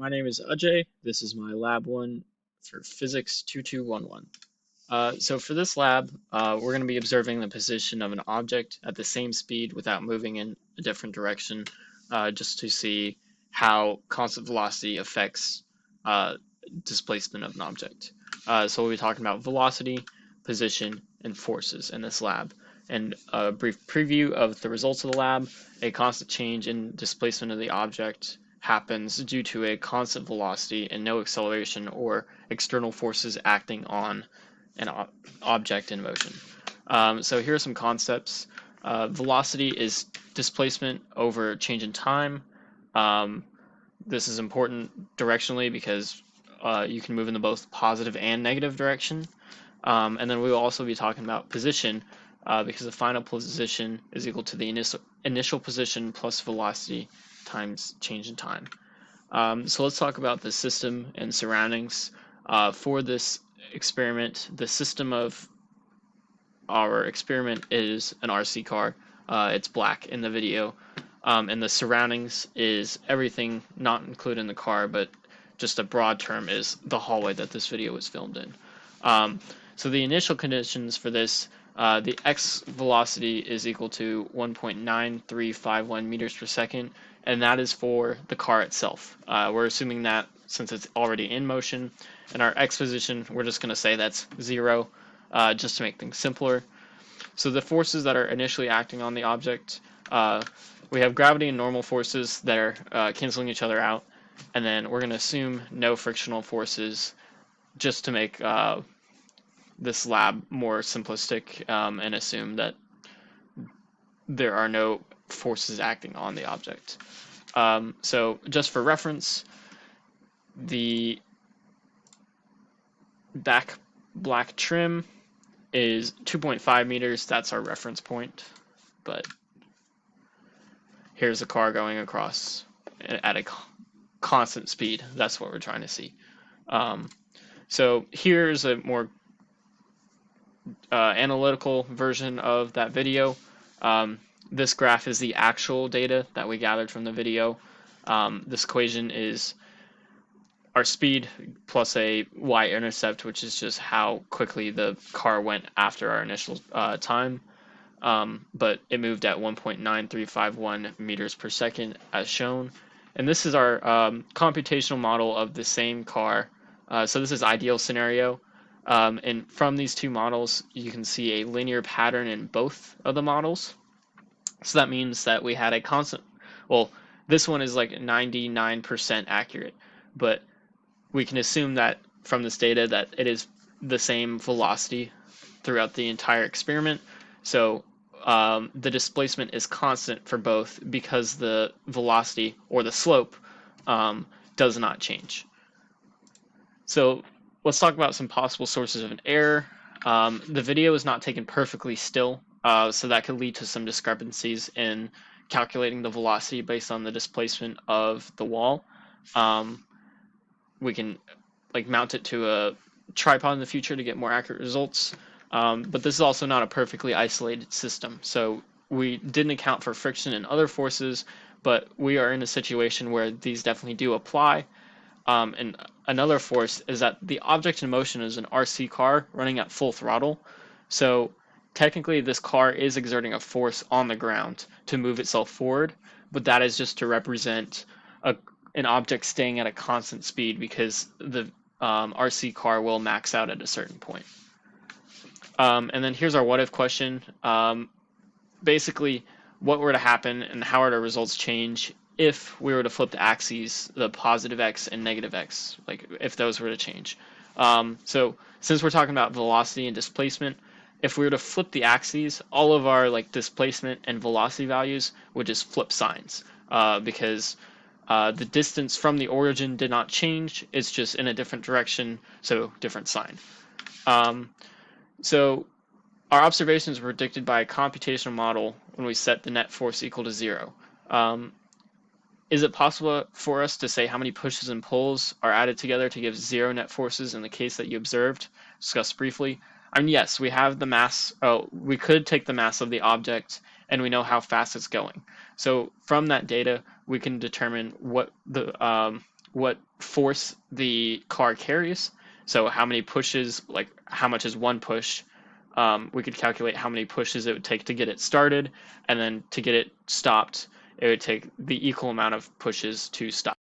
My name is Ajay. This is my lab 1 for physics 2211. So for this lab, we're going to be observing the position of an object at the same speed without moving in a different direction, just to see how constant velocity affects uh, displacement of an object. So we'll be talking about velocity, position, and forces in this lab. And a brief preview of the results of the lab: a constant change in displacement of the object happens due to a constant velocity and no acceleration or external forces acting on an object in motion. So here are some concepts. Velocity is displacement over change in time. Um, this is important directionally because you can move in the both positive and negative direction. And then we will also be talking about position because the final position is equal to the initial position plus velocity times change in time. So let's talk about the system and surroundings. For this experiment, the system of our experiment is an RC car. It's black in the video. And the surroundings is everything not included in the car, but just a broad term is the hallway that this video was filmed in. So the initial conditions for this, the x velocity is equal to 1.9351 meters per second, and that is for the car itself. We're assuming that since it's already in motion, and our x position, we're just going to say that's 0, just to make things simpler. So the forces that are initially acting on the object, we have gravity and normal forces that are canceling each other out, and then we're going to assume no frictional forces just to make this lab more simplistic, and assume that there are no forces acting on the object. So just for reference, the back black trim is 2.5 meters. That's our reference point. But here's a car going across at a constant speed. That's what we're trying to see. So here's a more analytical version of that video. This graph is the actual data that we gathered from the video. This equation is our speed plus a y-intercept, which is just how quickly the car went after our initial time. But it moved at 1.9351 meters per second as shown. And this is our computational model of the same car. So this is ideal scenario. And from these two models, you can see a linear pattern in both of the models. So that means that we had a constant, well, this one is like 99% accurate, but we can assume that from this data that it is the same velocity throughout the entire experiment. So the displacement is constant for both because the velocity or the slope does not change. So let's talk about some possible sources of an error. The video is not taken perfectly still, so that could lead to some discrepancies in calculating the velocity based on the displacement of the wall. We can mount it to a tripod in the future to get more accurate results. But this is also not a perfectly isolated system. So we didn't account for friction and other forces, but we are in a situation where these definitely do apply. And another force is that the object in motion is an RC car running at full throttle. So technically this car is exerting a force on the ground to move itself forward, but that is just to represent an object staying at a constant speed because the RC car will max out at a certain point. And then here's our what if question. Basically, what were to happen and how would our results change if we were to flip the axes, the positive x and negative x, like if those were to change. So since we're talking about velocity and displacement, if we were to flip the axes, all of our displacement and velocity values would just flip signs, because the distance from the origin did not change. It's just in a different direction, so different sign. So our observations were predicted by a computational model when we set the net force equal to 0. Is it possible for us to say how many pushes and pulls are added together to give 0 net forces in the case that you observed? Discussed briefly. I mean, yes, we have the mass. We could take the mass of the object, and we know how fast it's going. So from that data, we can determine what what force the car carries. So how many pushes, like how much is one push? We could calculate how many pushes it would take to get it started, and then to get it stopped, it would take the equal amount of pushes to stop.